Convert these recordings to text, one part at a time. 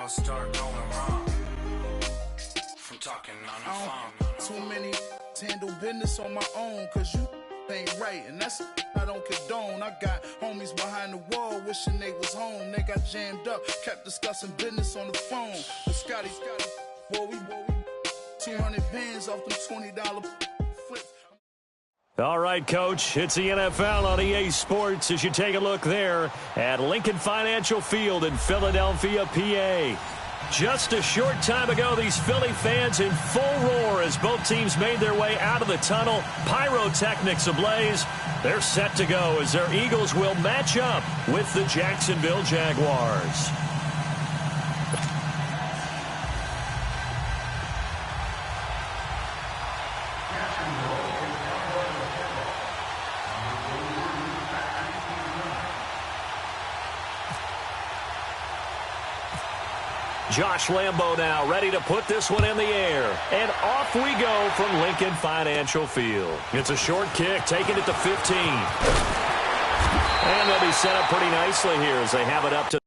I'll start going wrong from talking on the phone. Too many handle business on my own, cause you ain't right, and that's I don't condone. I got homies behind the wall wishing they was home. They got jammed up, kept discussing business on the phone. But Scotty, boy, we 200 bands off them $20 flips. All right, Coach, it's the NFL on EA Sports as you take a look there at Lincoln Financial Field in Philadelphia, PA. Just a short time ago, these Philly fans in full roar as both teams made their way out of the tunnel. Pyrotechnics ablaze. They're set to go as their Eagles will match up with the Jacksonville Jaguars. Josh Lambo now ready to put this one in the air. And off we go from Lincoln Financial Field. It's a short kick, taking it to 15. And they'll be set up pretty nicely here as they have it up to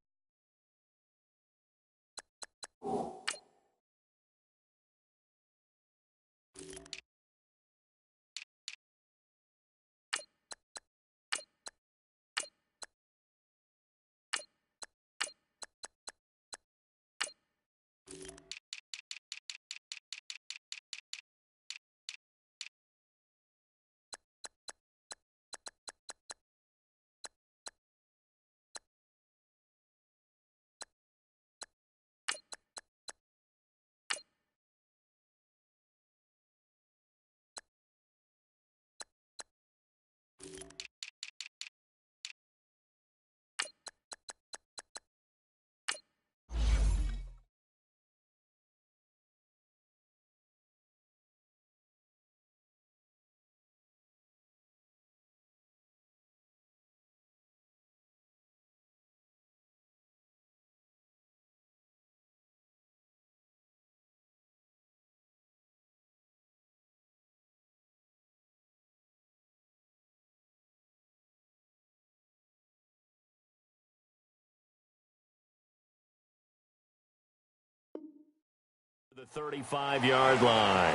the 35-yard line.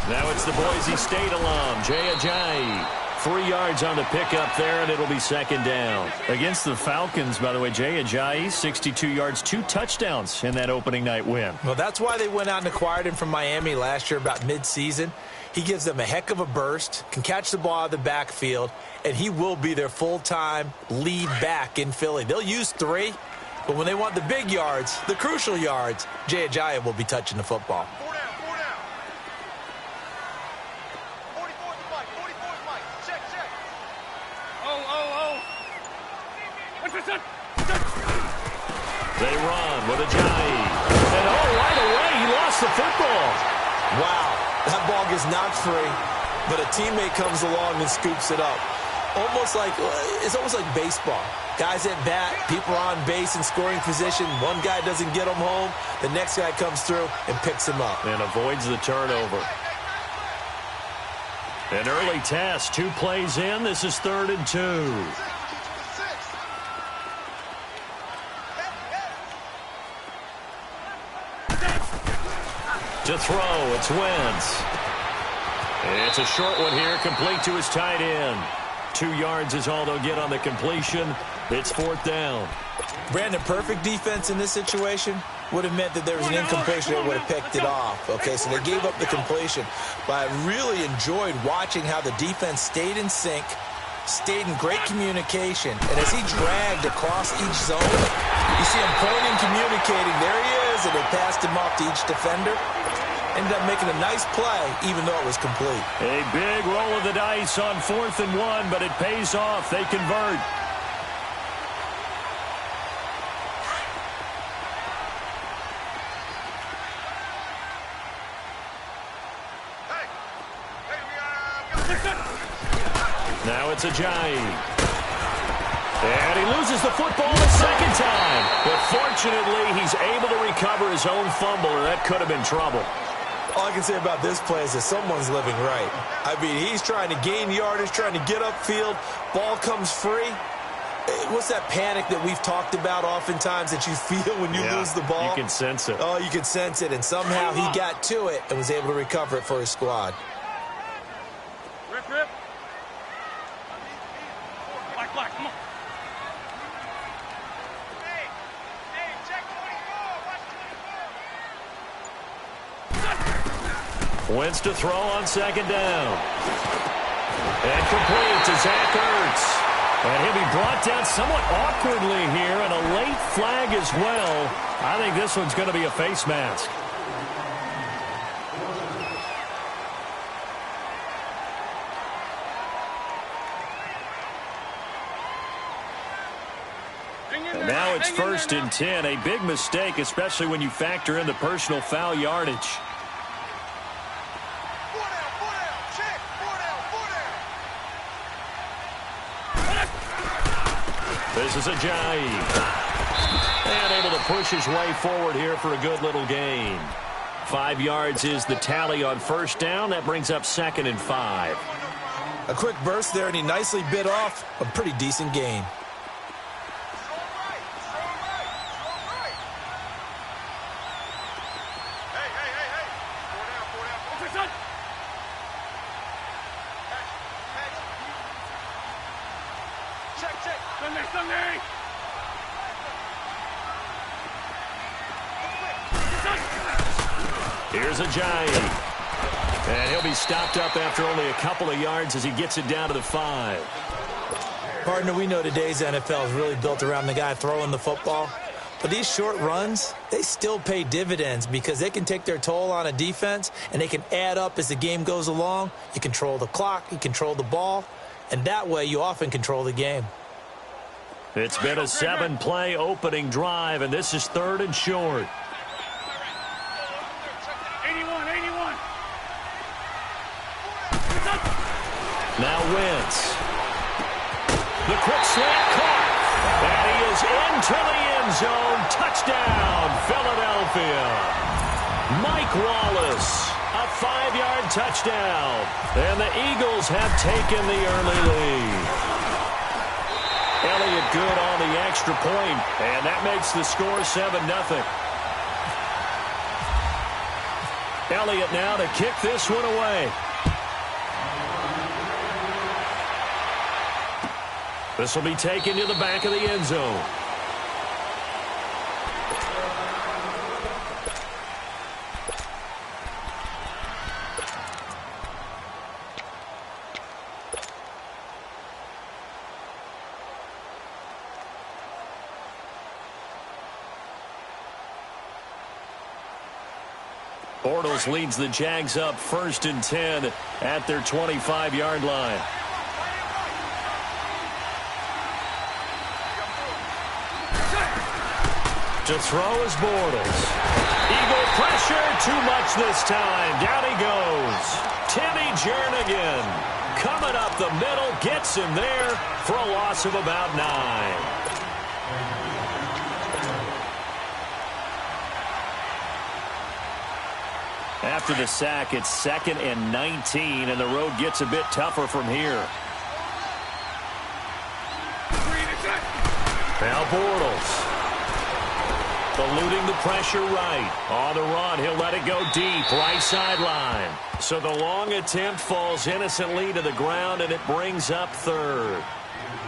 Now it's the Boise State alum, Jay Ajayi. 3 yards on the pickup there, and it'll be second down. Against the Falcons, by the way, Jay Ajayi, 62 yards, 2 touchdowns in that opening night win. Well, that's why they went out and acquired him from Miami last year about midseason. He gives them a heck of a burst, can catch the ball out of the backfield, and he will be their full-time lead back in Philly. They'll use 3, but when they want the big yards, the crucial yards, Jay Ajayi will be touching the football. They run with Ajayi. And right away, he lost the football. Wow, that ball gets knocked free, but a teammate comes along and scoops it up. It's almost like baseball. Guys at bat, people are on base in scoring position. One guy doesn't get him home. The next guy comes through and picks him up. And avoids the turnover. An early test, 2 plays in. This is 3rd and 2. To throw, it's Wentz. It's a short one here, complete to his tight end. 2 yards is all they'll get on the completion. It's 4th down. Brandon, perfect defense in this situation would have meant that there was an incompletion that would have picked it off. Okay, so they gave up the completion. But I really enjoyed watching how the defense stayed in sync, stayed in great communication. And as he dragged across each zone, you see him pointing, communicating. There he is, and they passed him off to each defender. Ended up making a nice play, even though it was complete. A big roll of the dice on 4th and 1, but it pays off. They convert. it's Ajayi. And he loses the football the second time. But fortunately, he's able to recover his own fumble, or that could have been trouble. All I can say about this play is that someone's living right. I mean, he's trying to gain yardage, trying to get upfield. Ball comes free. What's that panic that we've talked about oftentimes that you feel when you lose the ball? You can sense it. Oh, you can sense it. And somehow he got to it and was able to recover it for his squad. Rip. Black, come on. Hey, check 24. Watch 24. Wentz to throw on second down. And complete to Zach Ertz. And he'll be brought down somewhat awkwardly here, and a late flag as well. I think this one's going to be a face mask. And now it's 1st and 10. A big mistake, especially when you factor in the personal foul yardage. This is Ajayi. And able to push his way forward here for a good little gain. 5 yards is the tally on first down. That brings up 2nd and 5. A quick burst there, and he nicely bit off a pretty decent gain. Sunday. Here's Ajayi. And he'll be stopped up after only a couple of yards as he gets it down to the 5. Partner, we know today's NFL is really built around the guy throwing the football. But these short runs, they still pay dividends because they can take their toll on a defense, and they can add up as the game goes along. You control the clock, you control the ball, and that way you often control the game. It's been a 7-play opening drive, and this is 3rd and short. 81. Now Wentz. The quick slant caught. And he is into the end zone. Touchdown, Philadelphia. Mike Wallace, a 5-yard touchdown. And the Eagles have taken the early lead. Elliott good on the extra point, and that makes the score 7-0. Elliott now to kick this one away. This will be taken to the back of the end zone. Bortles leads the Jags up 1st and 10 at their 25-yard line. To throw is Bortles. Eagle pressure, too much this time. Down he goes. Timmy Jernigan coming up the middle, gets him there for a loss of about 9. After the sack, it's 2nd and 19, and the road gets a bit tougher from here. Now Bortles. Eluding the pressure right. On the run, he'll let it go deep, right sideline. So the long attempt falls innocently to the ground, and it brings up 3rd.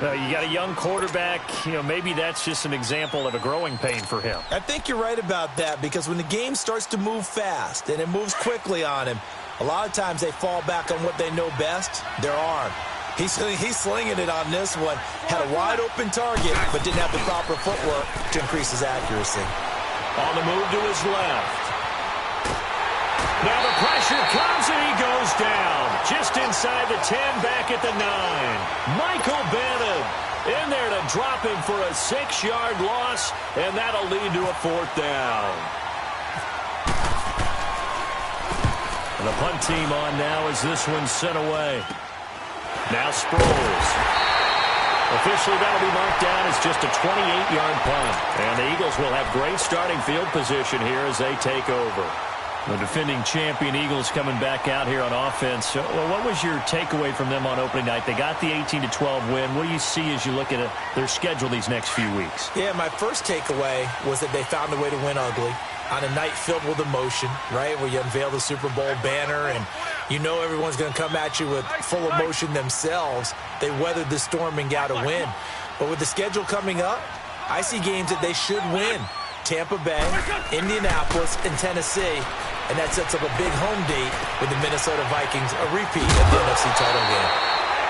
You got a young quarterback, maybe that's just an example of a growing pain for him. I think you're right about that, because when the game starts to move fast and it moves quickly on him, a lot of times they fall back on what they know best, their arm. He's slinging it on this one. Had a wide open target, but didn't have the proper footwork to increase his accuracy. On the move to his left. Now the pressure comes and he goes down. Just inside the 10, back at the 9. Michael Bennett in there to drop him for a 6-yard loss, and that'll lead to a 4th down. And the punt team on now as this one's sent away. Now Sproles. Officially, that'll be marked down as just a 28-yard punt. And the Eagles will have great starting field position here as they take over. The defending champion Eagles coming back out here on offense. Well, what was your takeaway from them on opening night? They got the 18-12 win. What do you see as you look at their schedule these next few weeks? Yeah, my first takeaway was that they found a way to win ugly on a night filled with emotion, right, where you unveil the Super Bowl banner and you know everyone's going to come at you with full emotion themselves. They weathered the storm and got a win. But with the schedule coming up, I see games that they should win. Tampa Bay, Indianapolis, and Tennessee. And that sets up a big home date with the Minnesota Vikings, a repeat of the NFC title game.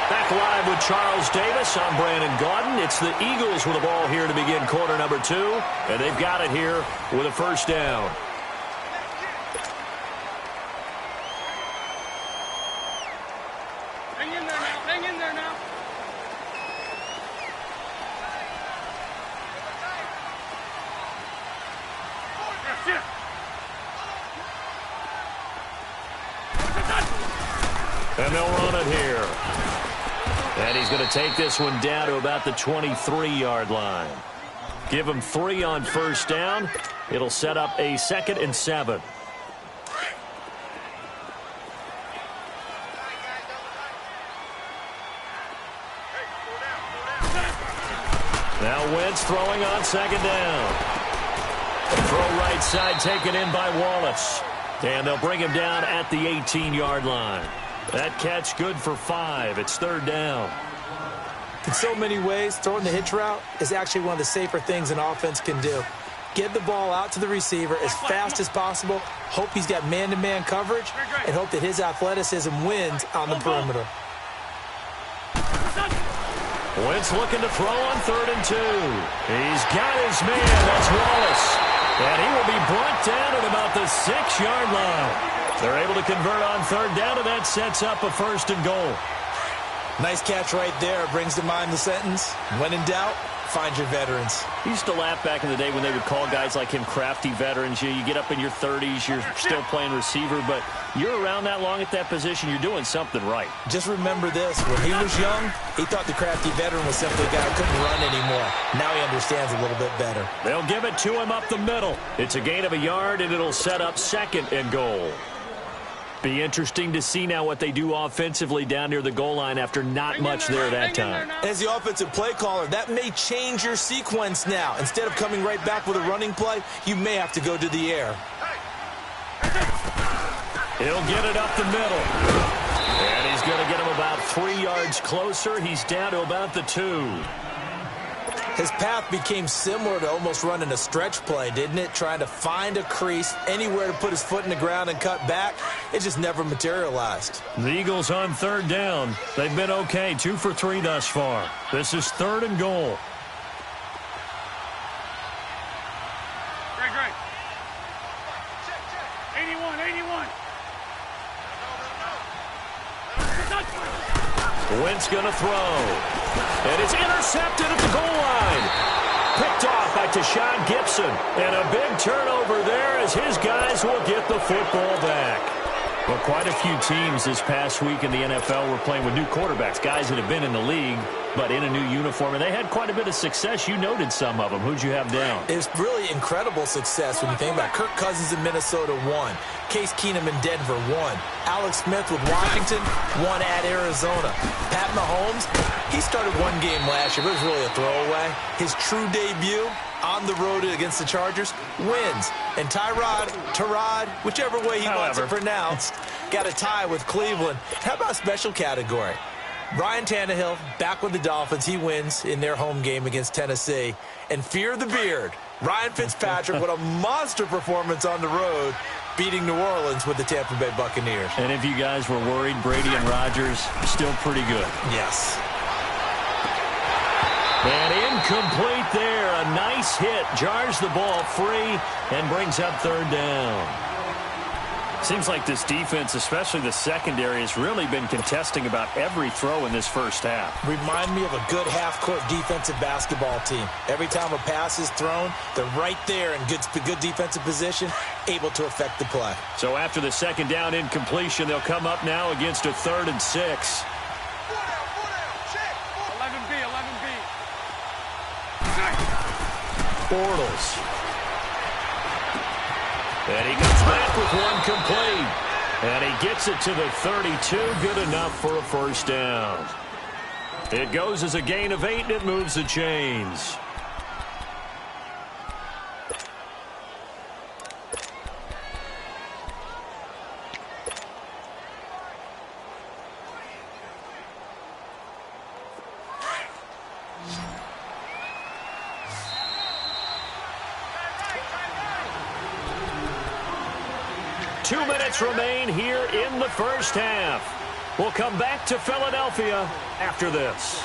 Back live with Charles Davis. I'm Brandon Gaudin. It's the Eagles with the ball here to begin quarter number 2. And they've got it here with a first down. Hang in there now. Hang in there now. That's it. And they'll run it here. And he's going to take this one down to about the 23-yard line. Give him 3 on first down. It'll set up a 2nd and 7. Now Wentz throwing on 2nd down. Throw right side taken in by Wallace. And they'll bring him down at the 18-yard line. That catch good for 5. It's 3rd down. In so many ways, throwing the hitch route is actually one of the safer things an offense can do. Get the ball out to the receiver as fast as possible, hope he's got man-to-man coverage, and hope that his athleticism wins on the perimeter. Wentz looking to throw on 3rd and 2. He's got his man. That's Wallace. And he will be brought down at about the 6-yard line. They're able to convert on 3rd down, and that sets up a 1st and goal. Nice catch right there. Brings to mind the sentence, when in doubt, find your veterans. I used to laugh back in the day when they would call guys like him crafty veterans. You get up in your 30s, you're still playing receiver, but you're around that long at that position, you're doing something right. Just remember this. When he was young, he thought the crafty veteran was simply a guy who couldn't run anymore. Now he understands a little bit better. They'll give it to him up the middle. It's a gain of a yard, and it'll set up 2nd and goal. Be interesting to see now what they do offensively down near the goal line after not much there that time. As the offensive play caller, that may change your sequence now. Instead of coming right back with a running play, you may have to go to the air. He'll get it up the middle. And he's going to get him about 3 yards closer. He's down to about the 2. His path became similar to almost running a stretch play, didn't it? Trying to find a crease, anywhere to put his foot in the ground and cut back. It just never materialized. The Eagles on 3rd down. They've been okay, 2 for 3 thus far. This is 3rd and goal. Great. 81. Wentz going to throw. And it's intercepted at the goal line. Picked off by Tashawn Gibson. And a big turnover there as his guys will get the football back. Well, quite a few teams this past week in the NFL were playing with new quarterbacks, guys that have been in the league, but in a new uniform. And they had quite a bit of success. You noted some of them. Who'd you have down? It's really incredible success when you think about it. Kirk Cousins in Minnesota, 1. Case Keenum in Denver, 1. Alex Smith with Washington, 1 at Arizona. Pat Mahomes, he started 1 game last year, but it was really a throwaway. His true debut on the road against the Chargers, wins. And Tyrod, whichever way he wants it pronounced, got a tie with Cleveland. How about special category? Ryan Tannehill back with the Dolphins. He wins in their home game against Tennessee. And fear the beard, Ryan Fitzpatrick, what a monster performance on the road, beating New Orleans with the Tampa Bay Buccaneers. And if you guys were worried, Brady and Rodgers still pretty good. Yes. And incomplete there. A nice hit. Jars the ball free and brings up 3rd down. Seems like this defense, especially the secondary, has really been contesting about every throw in this first half. Remind me of a good half-court defensive basketball team. Every time a pass is thrown, they're right there in good defensive position, able to affect the play. So after the 2nd down incompletion, they'll come up now against a 3rd and 6. Bortles. And he comes back with one complete. And he gets it to the 32. Good enough for a first down. It goes as a gain of 8, and it moves the chains. Two minutes remain here in the first half. We'll come back to Philadelphia after this.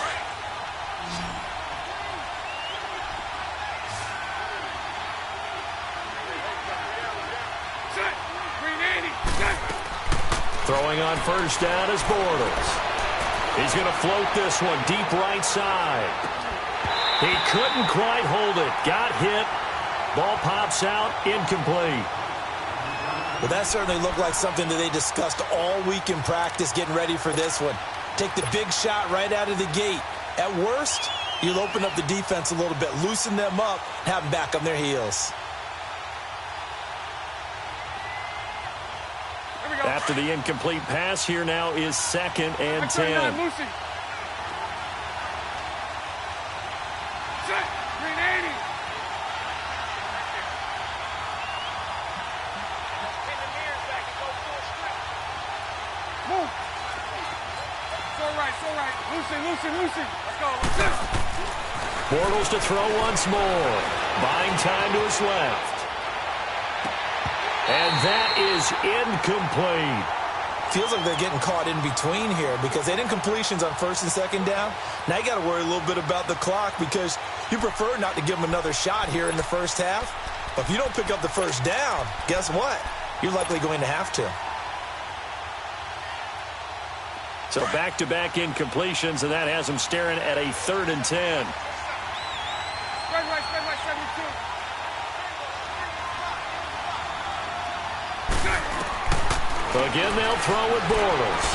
Throwing on first down is Bortles. He's going to float this one deep right side. He couldn't quite hold it. Got hit. Ball pops out. Incomplete. Well, that certainly looked like something that they discussed all week in practice getting ready for this one. Take the big shot right out of the gate. At worst, you'll open up the defense a little bit, loosen them up, have them back on their heels. After the incomplete pass, here now is 2nd and 10. Loosen. Let's go. Bortles to throw once more. Buying time to his left. And that is incomplete. Feels like they're getting caught in between here because they didn't completions on 1st and 2nd down. Now you got to worry a little bit about the clock because you prefer not to give them another shot here in the first half. But if you don't pick up the first down, guess what? You're likely going to have to. So back-to-back incompletions, and that has them staring at a 3rd and 10. Spread right, 72. Again, they'll throw with Bortles.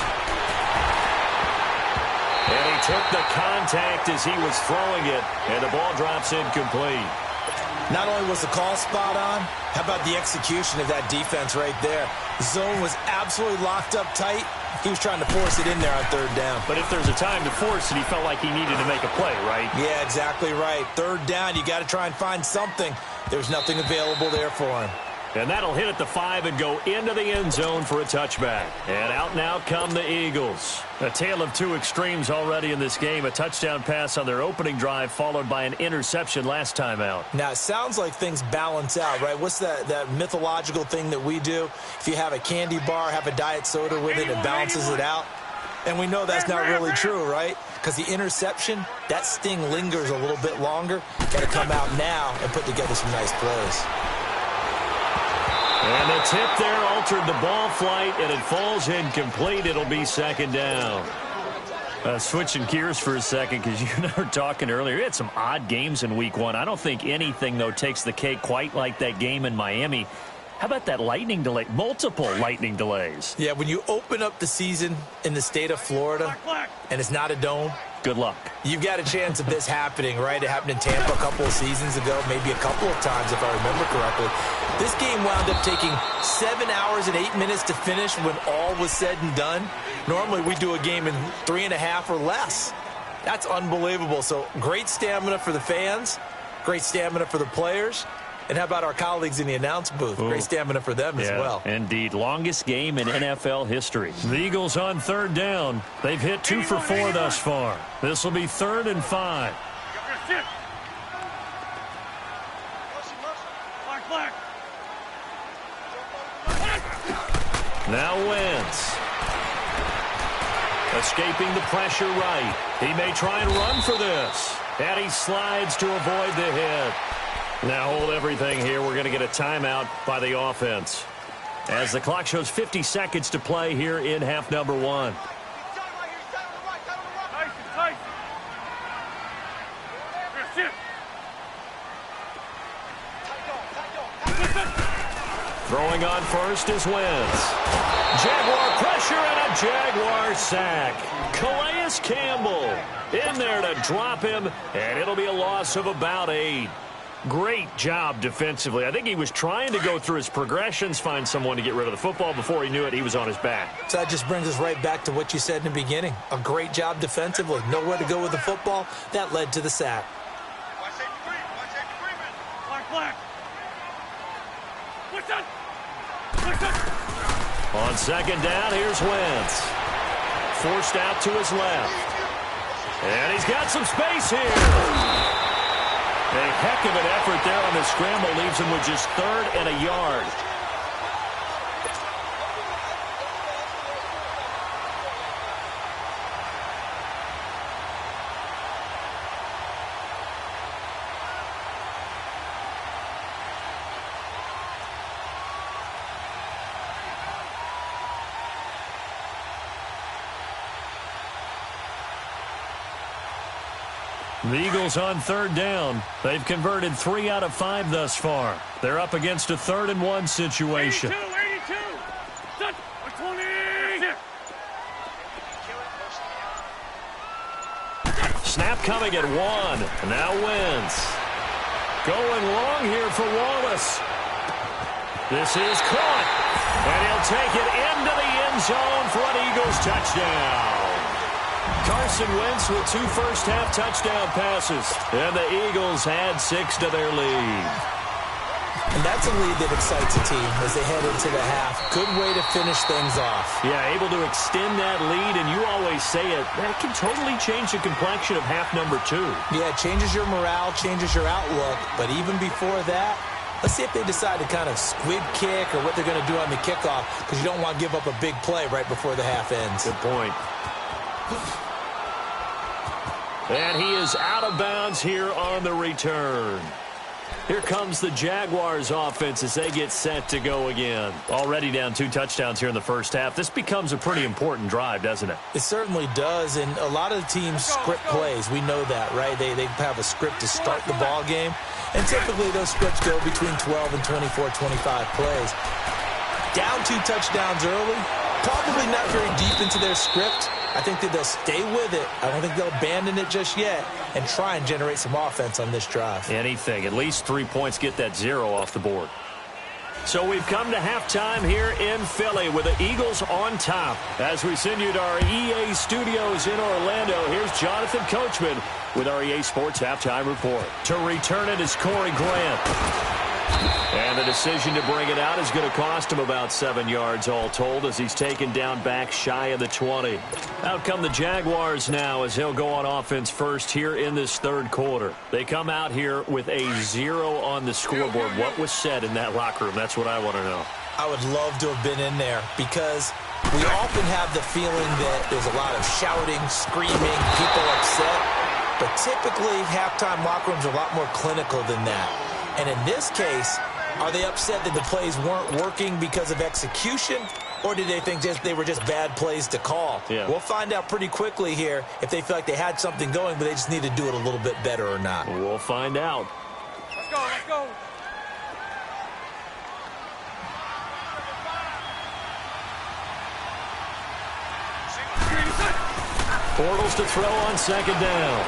And he took the contact as he was throwing it, and the ball drops incomplete. Not only was the call spot on, how about the execution of that defense right there? The zone was absolutely locked up tight. He was trying to force it in there on 3rd down. But if there's a time to force it, he felt like he needed to make a play, right? Yeah, exactly right. 3rd down, you got to try and find something. There's nothing available there for him. And that'll hit at the 5 and go into the end zone for a touchback. And out now come the Eagles. A tale of two extremes already in this game. A touchdown pass on their opening drive followed by an interception last time out. Now, it sounds like things balance out, right? What's that mythological thing that we do? If you have a candy bar, have a diet soda with it, it balances it out. And we know that's not really true, right? Because the interception, that sting lingers a little bit longer. Got to come out now and put together some nice plays. And the tip there altered the ball flight, and it falls incomplete. It'll be 2nd down. Switching gears for a second, because you and I were talking earlier. We had some odd games in Week 1. I don't think anything, though, takes the cake quite like that game in Miami. How about that lightning delay? Multiple lightning delays. Yeah, when you open up the season in the state of Florida, and it's not a dome, good luck. You've got a chance of this happening, right? It happened in Tampa a couple of seasons ago, maybe a couple of times if I remember correctly. This game wound up taking 7 hours and 8 minutes to finish when all was said and done. Normally we do a game in 3.5 or less. That's unbelievable. So great stamina for the fans, great stamina for the players. And how about our colleagues in the announce booth? Great stamina for them as well. Indeed. Longest game in NFL history. The Eagles on 3rd down. They've hit 2 for 4 thus far. This will be 3rd and 5. Now Wentz. Escaping the pressure right. He may try and run for this. And he slides to avoid the hit. Now hold everything here. We're going to get a timeout by the offense. As the clock shows 50 seconds to play here in half number 1. Throwing on first is Wentz. Jaguar pressure and a Jaguar sack. Calais Campbell in there to drop him, and it'll be a loss of about 8. Great job defensively. I think he was trying to go through his progressions, find someone to get rid of the football. Before he knew it, he was on his back. So that just brings us right back to what you said in the beginning. A great job defensively. Nowhere to go with the football. That led to the sack. Black. On second down, here's Wentz. Forced out to his left. And he's got some space here. A heck of an effort there on the scramble. Leaves him with just 3rd and a yard. The Eagles on 3rd down. They've converted 3 out of 5 thus far. They're up against a 3rd and 1 situation. 82. 20. Snap coming at 1. Now Wentz. Going long here for Wallace. This is caught. And he'll take it into the end zone for an Eagles touchdown. Carson Wentz with 2 first-half touchdown passes. And the Eagles add 6 to their lead. And that's a lead that excites a team as they head into the half. Good way to finish things off. Yeah, able to extend that lead, and you always say it, that can totally change the complexion of half number 2. Yeah, it changes your morale, changes your outlook. But even before that, let's see if they decide to kind of squib kick or what they're going to do on the kickoff, because you don't want to give up a big play right before the half ends. Good point. And he is out of bounds here on the return. Here comes the Jaguars offense as they get set to go again. Already down 2 touchdowns here in the first half. This becomes a pretty important drive, doesn't it? It certainly does, and a lot of the teams script plays. We know that, right? They have a script to start the ball game, and typically those scripts go between 12 and 24, 25 plays. Down 2 touchdowns early, probably not very deep into their script. I think that they'll stay with it. I don't think they'll abandon it just yet and try and generate some offense on this drive. Anything. At least 3 points, get that 0 off the board. So we've come to halftime here in Philly with the Eagles on top. As we send you to our EA studios in Orlando, here's Jonathan Coachman with our EA Sports Halftime Report. To return it is Corey Grant. And the decision to bring it out is going to cost him about 7 yards all told as he's taken down back shy of the 20. Out come the Jaguars now as he'll go on offense first here in this 3rd quarter. They come out here with a 0 on the scoreboard. What was said in that locker room? That's what I want to know. I would love to have been in there because we often have the feeling that there's a lot of shouting, screaming, people upset. But typically, halftime locker rooms are a lot more clinical than that. And in this case, are they upset that the plays weren't working because of execution, or did they think they were just bad plays to call? Yeah. We'll find out pretty quickly here if they feel like they had something going, but they just need to do it a little bit better or not. We'll find out. Let's go. Bortles to throw on second down.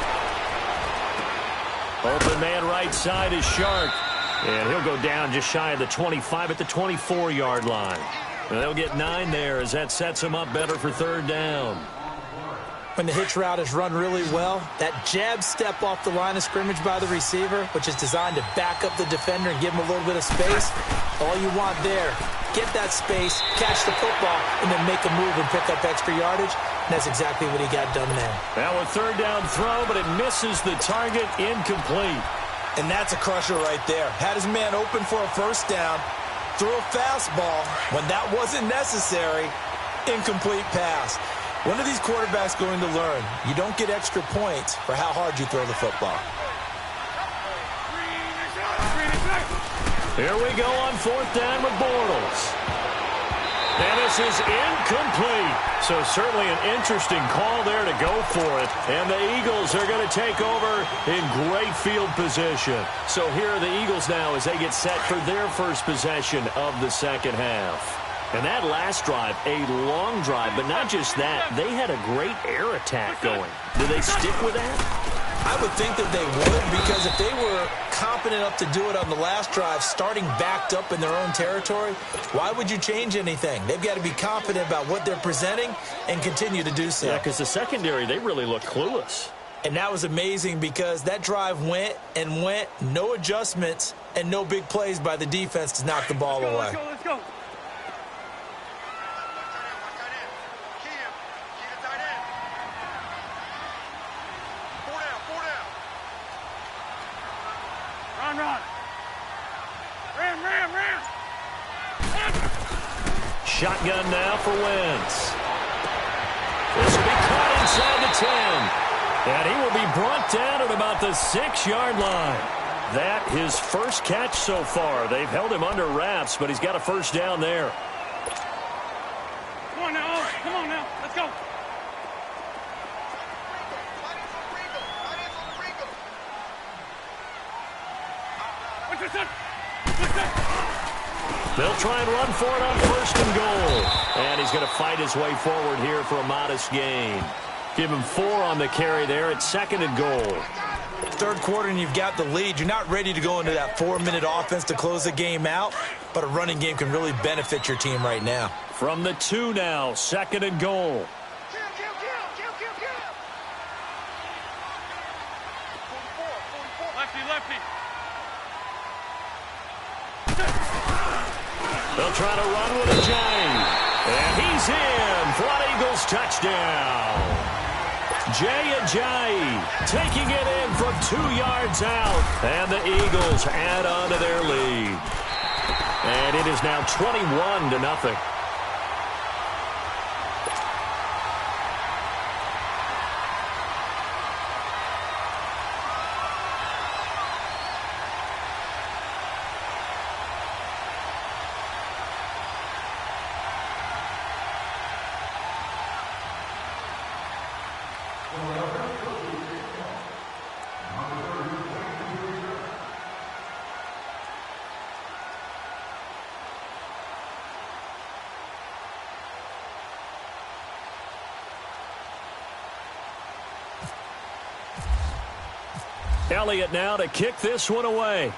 Open man right side is Shark. And he'll go down just shy of the 25 at the 24-yard line. And they'll get 9 there as that sets them up better for 3rd down. When the hitch route is run really well, that jab step off the line of scrimmage by the receiver, which is designed to back up the defender and give him a little bit of space, all you want there, get that space, catch the football, and then make a move and pick up extra yardage. And that's exactly what he got done there. Now a 3rd down throw, but it misses the target, incomplete. And that's a crusher right there. Had his man open for a 1st down, threw a fastball when that wasn't necessary, incomplete pass. When are these quarterbacks going to learn? You don't get extra points for how hard you throw the football. Here we go on 4th down with Bortles. And this is incomplete. So certainly an interesting call there to go for it. And the Eagles are going to take over in great field position. So here are the Eagles now as they get set for their first possession of the 2nd half. And that last drive, a long drive, but not just that. They had a great air attack going. Do they stick with that? I would think that they would, because if they were competent enough to do it on the last drive, starting backed up in their own territory, why would you change anything? They've got to be confident about what they're presenting and continue to do so. Yeah, because the secondary, they really look clueless. And that was amazing because that drive went and went, no adjustments and no big plays by the defense to knock the ball away. Let's go, let's go. Run. Ram. Shotgun now for Wentz. This will be caught inside the 10. And he will be brought down at about the 6-yard line. That his first catch so far. They've held him under wraps, but he's got a first down there. Come on now. Let's go. They'll try and run for it on first and goal. And he's going to fight his way forward here for a modest gain. Give him 4 on the carry there at second and goal. Third quarter and you've got the lead. You're not ready to go into that 4-minute offense to close the game out, but a running game can really benefit your team right now. From the 2 now, second and goal. Lefty. They'll try to run with a giant. And he's in for an Eagles touchdown. Jay Ajayi taking it in from 2 yards out. And the Eagles add on to their lead. And it is now 21-0. Elliott now to kick this one away.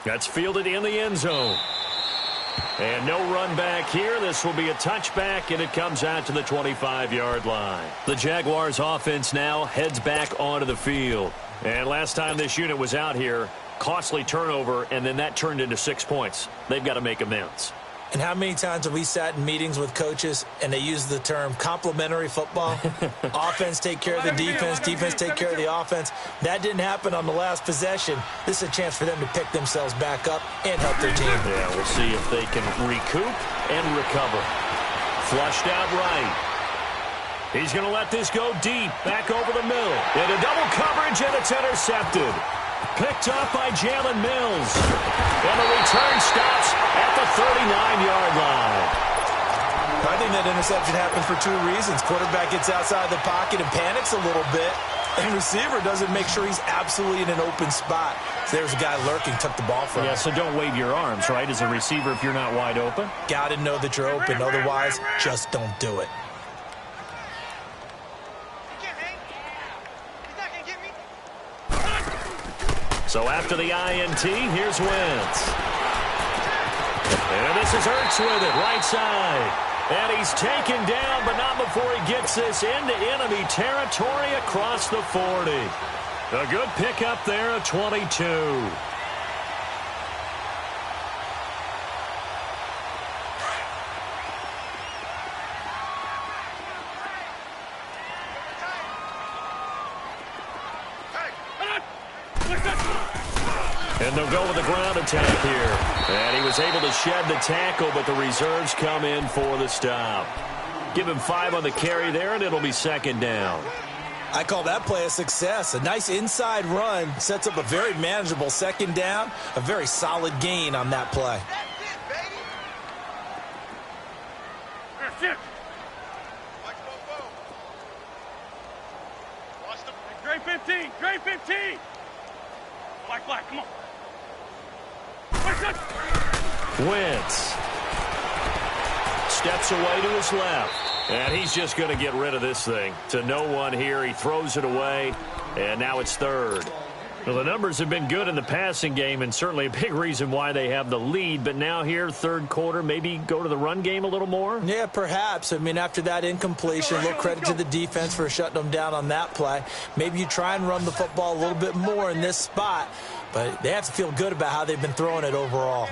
That's fielded in the end zone. And no run back here. This will be a touchback, and it comes out to the 25-yard line. The Jaguars offense now heads back onto the field. And last time this unit was out here, costly turnover, and then that turned into 6 points. They've got to make amends. And how many times have we sat in meetings with coaches and they use the term complementary football? Offense take care of the defense, defense take care of the offense. That didn't happen on the last possession. This is a chance for them to pick themselves back up and help their team. Yeah, we'll see if they can recoup and recover. Flushed out right. He's going to let this go deep, back over the middle. Into double coverage, and it's intercepted. Picked up by Jalen Mills. And the return stops at the 39-yard line. I think that interception happened for 2 reasons. Quarterback gets outside the pocket and panics a little bit. And receiver doesn't make sure he's absolutely in an open spot. So there's a guy lurking, took the ball from him. Yeah, so don't wave your arms, right, as a receiver if you're not wide open. Got to know that you're open. Otherwise, just don't do it. So after the INT, here's Wentz. And this is Ertz with it, right side. And he's taken down, but not before he gets this into enemy territory across the 40. A good pickup there at 22. And they'll go with the ground attack here. And he was able to shed the tackle, but the reserves come in for the stop. Give him 5 on the carry there, and it'll be second down. I call that play a success. A nice inside run sets up a very manageable second down. A very solid gain on that play. Gray 15, Gray 15. Black, come on. Wentz steps away to his left. And he's just going to get rid of this thing. To no one here. He throws it away, and now it's third. Well, the numbers have been good in the passing game, and certainly a big reason why they have the lead. But now here, third quarter, maybe go to the run game a little more? Yeah, perhaps. I mean, after that incompletion, a little credit to the defense for shutting them down on that play. Maybe you try and run the football a little bit more in this spot, but they have to feel good about how they've been throwing it overall.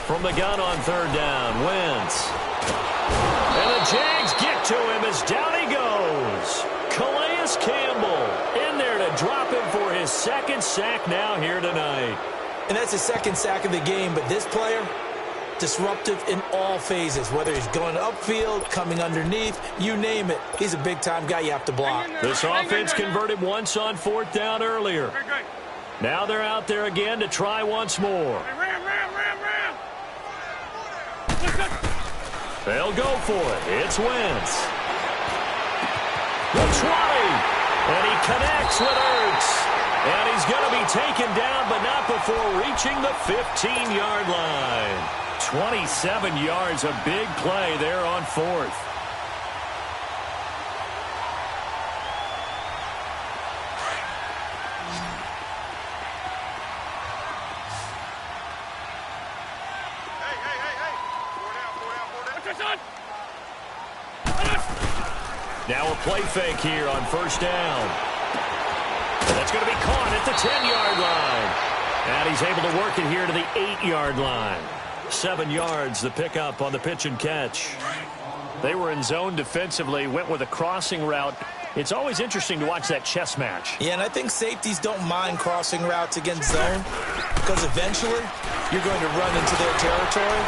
From the gun on third down, Wentz. And the Jags get to him as down he goes. Calais Campbell in there to drop him for his second sack now here tonight. And that's his second sack of the game, but this player, disruptive in all phases, whether he's going upfield, coming underneath, you name it. He's a big-time guy you have to block. This offense converted once on fourth down earlier. Now they're out there again to try once more. They'll go for it. It's Wentz. The 20. And he connects with Ertz. And he's going to be taken down, but not before reaching the 15-yard line. 27 yards, a big play there on fourth. Now a play fake here on first down. And that's going to be caught at the 10-yard line. And he's able to work it here to the 8-yard line. 7 yards, the pickup on the pitch and catch. They were in zone defensively, went with a crossing route. It's always interesting to watch that chess match. Yeah, and I think safeties don't mind crossing routes against zone because eventually you're going to run into their territory,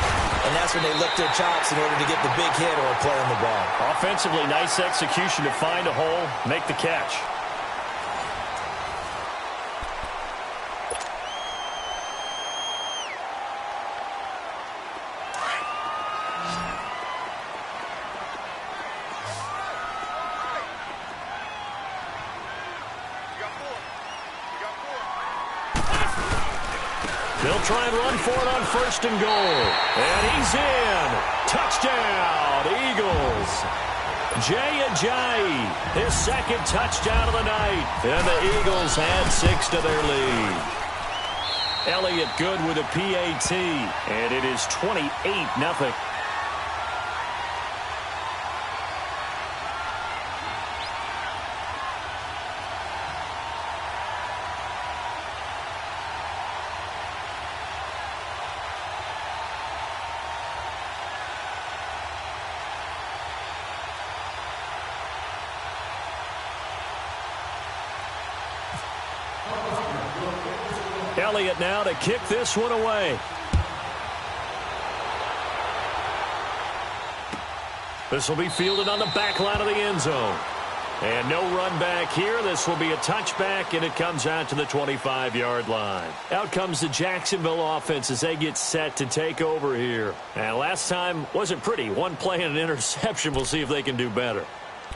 and that's when they lift their chops in order to get the big hit or a play on the ball. Offensively, nice execution to find a hole, make the catch. They'll try and run for it on first and goal. And he's in. Touchdown, Eagles. Jay Ajayi, his second touchdown of the night. And the Eagles add 6 to their lead. Elliott good with a PAT. And it is 28-0. Elliott now to kick this one away. This will be fielded on the back line of the end zone. And no run back here. This will be a touchback, and it comes out to the 25-yard line. Out comes the Jacksonville offense as they get set to take over here. And last time wasn't pretty. One play and an interception. We'll see if they can do better.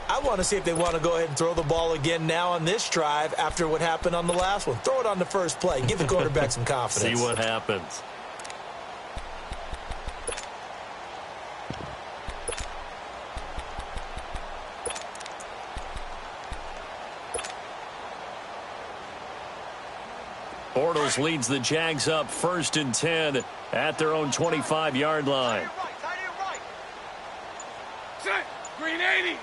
I want to see if they want to go ahead and throw the ball again now on this drive after what happened on the last one. Throw it on the first play. Give the quarterback some confidence. See what happens. Bortles leads the Jags up 1st and 10 at their own 25-yard line. Set. Green 80.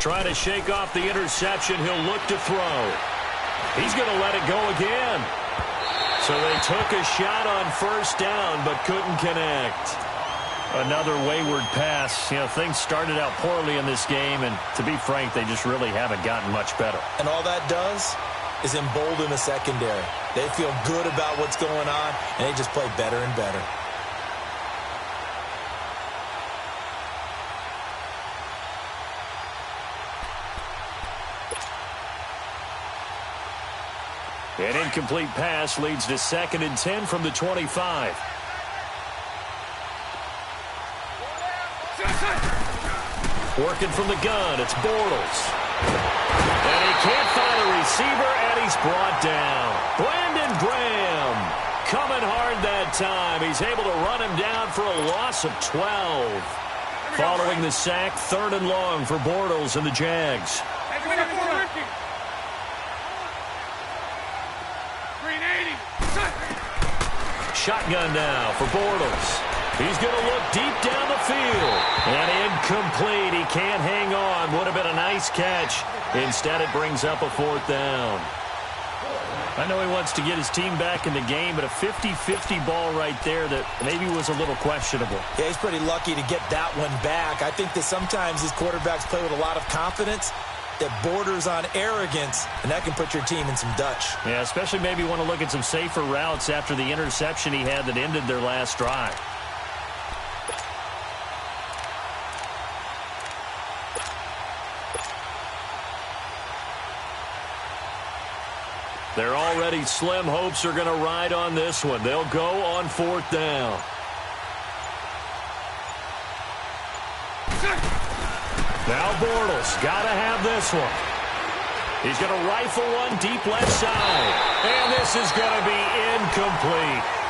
Trying to shake off the interception. He'll look to throw. He's going to let it go again. So they took a shot on first down but couldn't connect. Another wayward pass. You know, things started out poorly in this game, and to be frank, they just really haven't gotten much better. And all that does is embolden the secondary. They feel good about what's going on, and they just play better and better. An incomplete pass leads to 2nd and 10 from the 25. Working from the gun, it's Bortles. And he can't find a receiver, and he's brought down. Brandon Graham coming hard that time. He's able to run him down for a loss of 12. Following the sack, 3rd and long for Bortles and the Jags. Shotgun now for Bortles. He's going to look deep down the field. And incomplete. He can't hang on. Would have been a nice catch. Instead, it brings up a 4th down. I know he wants to get his team back in the game, but a 50-50 ball right there that maybe was a little questionable. Yeah, he's pretty lucky to get that one back. I think that sometimes these quarterbacks play with a lot of confidence that borders on arrogance, and that can put your team in some Dutch. Yeah, especially maybe want to look at some safer routes after the interception he had that ended their last drive. Their already slim hopes are going to ride on this one. They'll go on 4th down. Now Bortles got to have this one. He's going to rifle one deep left side. And this is going to be incomplete.